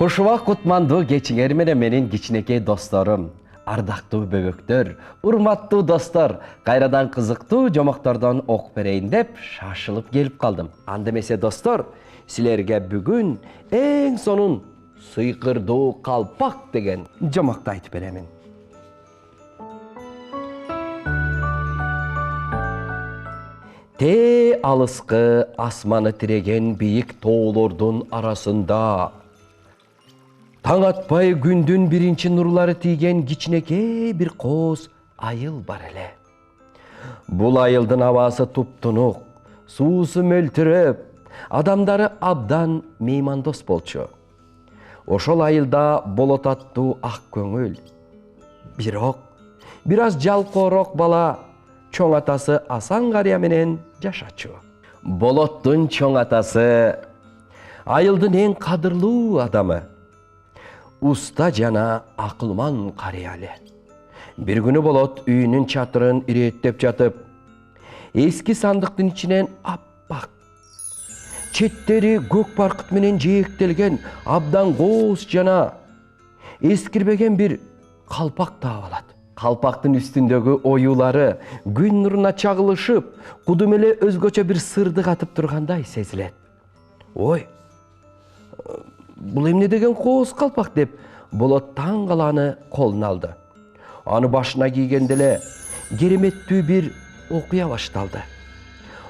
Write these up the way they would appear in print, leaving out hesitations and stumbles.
Кушуак кутмандуу кечиңер менен менин кичинекей досторум, ардактуу бөбөктөр, урматтуу достор, кайрадан кызыктуу жомоктордон окуп берейин деп шашылып келип калдым. Анда эмесе достор, силерге бүгүн эң сонун сыйкырдуу калпак деген жомокту айтып беремин. Те алыскы асманы тиреген бийик тоолордун арасында таң атпай күндүн биринчи нурлары тийген кичинекей бир кооз айыл бар эле. Бул айылдын абасы туптунук, суусу мөлтүрөп, адамдары абдан меймандос болчу. Ошол айылда Болот аттуу ак көңүл, бирок бир аз жалкоорок бала чоң атасы Асан карыя менен жашачу. Болоттун чоң атасы айылдын эң кадырлуу адамы, уста жана акылман карыя эле. Бир күнү Болот үйүнүн чатырын ирээттеп жатып, эски сандыктын ичинен аппак, четтери көк баркыт менен жээктелген абдан кооз жана эскирбеген бир калпак таап алат. Калпактын үстүндөгү оюлары күн нуруна чагылышып, кудум эле өзгөчө бир сырды катып тургандай сезилет. Ой, бул эмне деген кооз калпак деп Болот таң каланы колуна алды. Аны башына кийгенде эле кереметтүү бир окуя башталды.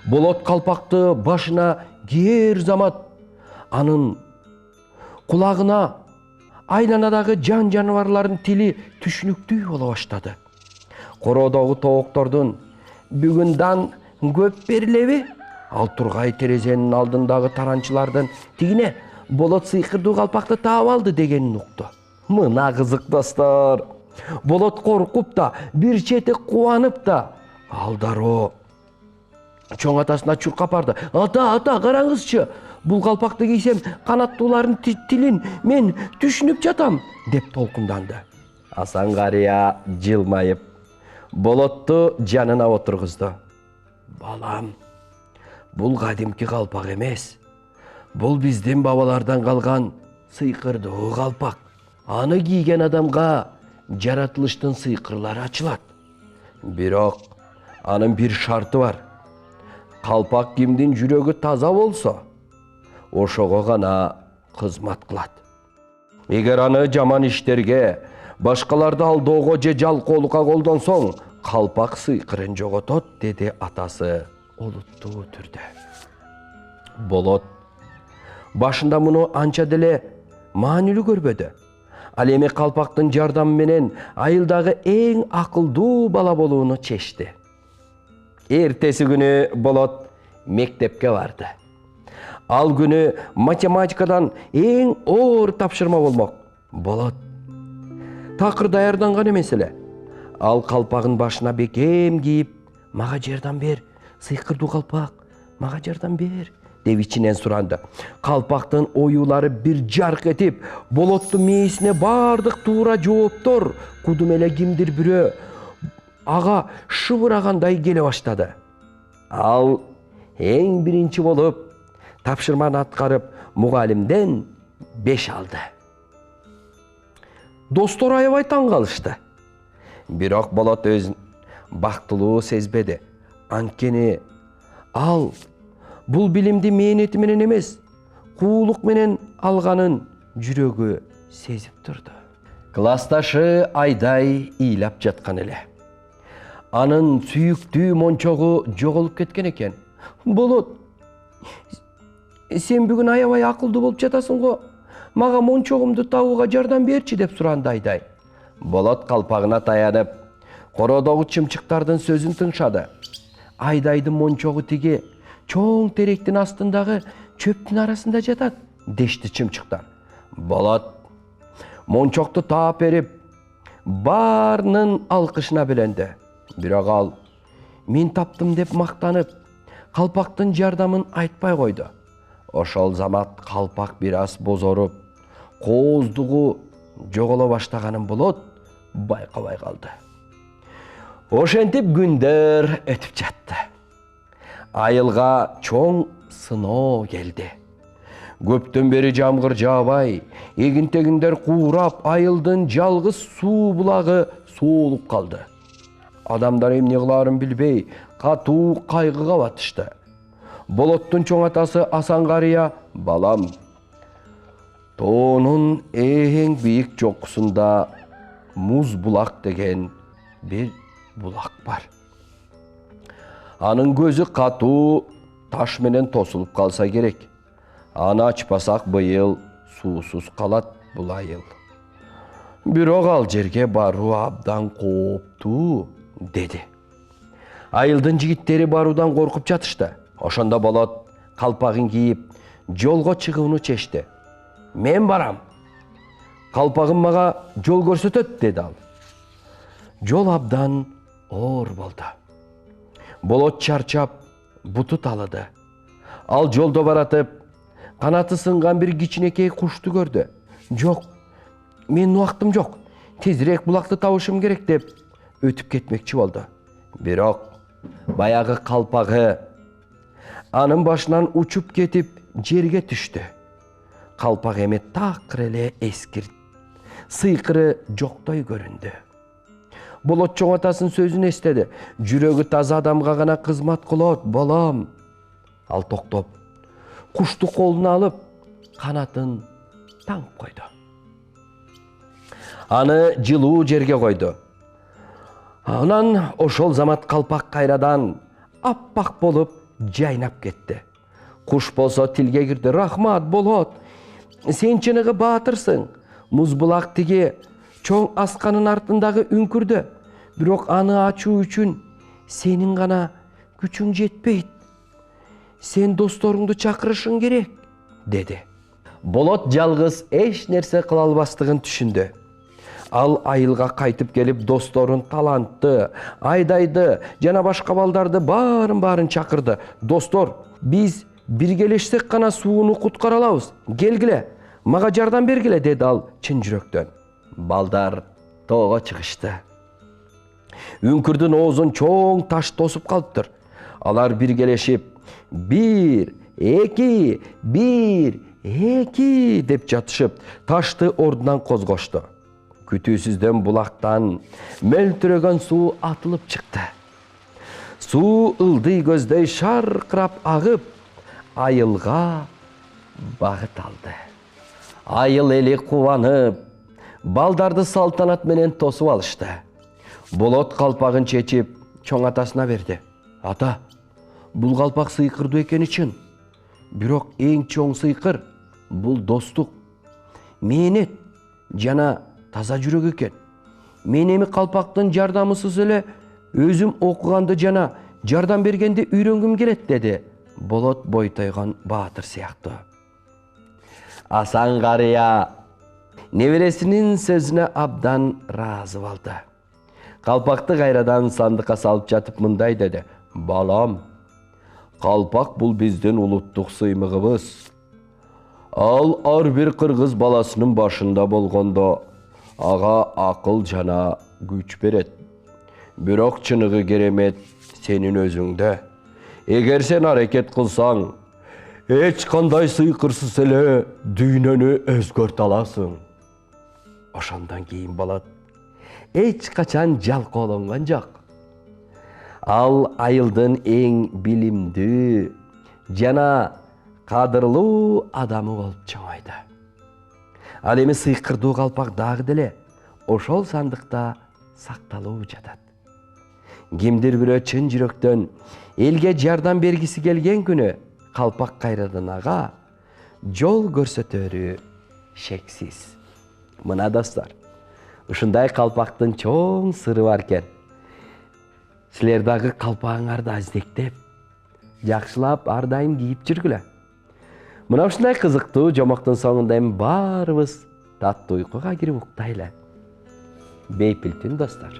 Болот калпакты башына кийер замат анын кулагына айланадагы жан жаныбарлардын тили түшүнүктүү боло баштады. Короодогу тооктордун бүгүндан көп берилеби? Ал тургай терезенин алдындагы таранчылардын тигине Болот сыйкырдуу калпакты таап алды дегенин укту. Мына кызык достор. Болот коркуп да, бир чети кубанып да, ал дароо чоң атасына чуркап барды. Ата, караңызчы, бул калпакты кийсем канаттуулардын тилин мен түшүнүп жатам деп толкунданды. Асан карыя жылмайып Болотту жанына отургузду. Балам, бул кадимки калпак эмес. Бул биздин бабалардан калган сыйкырдуу калпак. Аны кийген адамга жаратылыштын сыйкырлары ачылат. Бирок анын бир шарты бар. Калпак кимдин жүрөгү таза болсо, ошого гана кызмат кылат. Эгер аны жаман иштерге, башкаларды алdoого же жалкоолукка колдонсоң, калпак сыйкырын жоготот, деди атасы олуттуу түрдө. Болот башында муну анча деле маанилүү көрбөдү. Ал эми калпактын жардамы менен айылдагы эң акылдуу бала болууну чечти. Эртеси күнү Болот мектепке барды. Ал күнү математикадан эң оор тапшырма болмок. Болот такыр даярданган эмес эле. Ал калпагын башына бекем кийип, мага жардам бер, сыйкырдуу калпак, мага жардам бер деп ичинен суранды. Калпактын оюлары бир жарк этип, Болоттун мээсине бардык туура жооптор кудум эле кимдир бирөө ага шыбырагандай келе баштады. Ал эң биринчи болуп тапшырманы аткарып, мугалимден 5 алды. Достор аябай таң калышты. Бирок Болот өзүн бактылуу сезбеди. Анткени ал бул билимди мээнети менен эмес, куулук менен алганын жүрөгү сезип турду. Классташы Айдай ыйлап жаткан эле. Анын сүйүктүү мончогу жоголуп кеткен экен. Болот, сен бүгүн аябай акылдуу болуп жатасың го. Мага мончогумду табууга жардам берчи деп суранды Айдай. Болот калпагына таянып, короодогу чымчыктардын сөзүн тыңшады. Айдайдын мончогу тиги чоң теректин астындагы чөптүн арасында жатат, дешти чымчыктар. Болот мончокту таап берип, баарынын алкышына беленди. Бирок ал мен таптым деп мактанып, калпактын жардамын айтпай койду. Ошол замат калпак бир аз бозоруп, кооздугу жоголо баштаганын Болот байкабай калды. Ошентип күндөр өтүп жатты. Айылга чоң сыноо келди. Көптөн бери жамгыр жаабай, эгин-тегиндер куурап, айылдын жалгыз суу булагы суулуп калды. Адамдар эмне кылаарын билбей, катуу кайгыга батышты. Болоттун чоң атасы Асан карыя: "Балам, тоонун эң бийик чокусунда муз булак деген бир булак бар. Анын көзү катуу таш менен тосулуп калса керек. Аны ачпасак быйыл суусуз калат бул айыл. Бирок ал жерге баруу абдан кооптуу", деди. Айылдын жигиттери баруудан коркуп жатышты. Ошондо болот калпагын кийип, жолго чыгууну чечти. "Мен барам. Калпагым мага жол көрсөтөт", деди ал. Жол абдан оор болду. Болот чарчап, буту талыды. Ал жолдо баратып, канаты сынган бир кичинекей кушту көрдү. "Жок, менин убактым жок. Тезирээк булакты табышым керек", деп өтүп кетмекчи болду. Бирок баягы калпагы анын башынан учуп кетип жерге түштү. Калпак эми такыр эле эскирт, сыйкыры жоктой көрүндү. Болот чоң атасынын сөзүн эстеди. "Жүрөгү таза адамга гана кызмат кылат, балам." Ал токтоп, кушту колуна алып, канатын таңып койду. Аны жылуу жерге койду. Анан ошол замат калпак кайрадан аппак болуп жайнап кетти. Куш болсо тилге кирди. "Рахмат, Болот. Сен чыныгы баатырсың. Муз булак тиги чоң асканын артындагы үңкүрдө. Бирок аны ачуу үчүн сенин гана күчүң жетпейт. Сен досторуңду чакырышың керек", деди. Болот жалгыз эч нерсе кыла албастыгын түшүндү. Ал айылга кайтып келип, досторун Талантты, Айдайды жана башка балдарды баарын чакырды. "Достор, биз биргелешсек гана сууну куткара алабыз. Келгиле, мага жардам бергиле", деди ал чын жүрөктөн. Балдар тоого чыгышты. Үңкүрдүн оозун чоң таш тосуп калыптыр. Алар биргелешип, "1, 2, 1, 2" деп жатышып, ташты ордунан козгошту. Күтүүсүздөн булактан мөлтүрөгөн суу атылып чыкты. Суу ылдый көздөй шаркырап агып, айылга багыт алды. Айыл эли кубанып, балдарды салтанат менен тосуп алышты. Болот калпагын чечип, чоң атасына берди. "Ата, бул калпак сыйкырдуу экени чын. Бирок эң чоң сыйкыр бул достук, мээнет жана таза жүрөк экен. Мен эми калпактын жардамысыз эле өзүм окуганды жана жардам бергенди үйрөнгүм келет", деди Болот бойтойгон баатыр сыяктуу. Асан карыя небересинин сөзүнө абдан ыраазы болду. Калпакты кайрадан сандыкка салып жатып мындай деди: "Балам, калпак бул биздин улуттук сыймыгыбыз. Ал ар бир кыргыз баласынын башында болгондо ага акыл жана күч берет. Бирок чыныгы керемет сенин өзүңдө. Эгер сен аракет кылсаң, эч кандай сыйкырсыз эле дүйнөнү өзгөртө аласың." Ошондон кийин Болот эч качан жалкоолонгон жок. Ал айылдын эң билимдүү жана кадырлуу адамы болуп чоңойду. Ал эми сыйкырдуу калпак дагы деле ошол сандыкта сакталуу жатат. Кимдир бирөө чын жүрөктөн элге жардам бергиси келген күнү калпак кайрадан ага жол көрсөтөрү шексиз. Мына достор, ушундай калпактын чоң сыры бар экен. Силер дагы калпагыңарды аздектеп, жакшылап ар дайым кийип жүргүлө. Мына ушундай кызыктуу жомоктун соңунда эми баарыбыз таттуу уйкуга кирип уктайлы. Бейпил түн достор.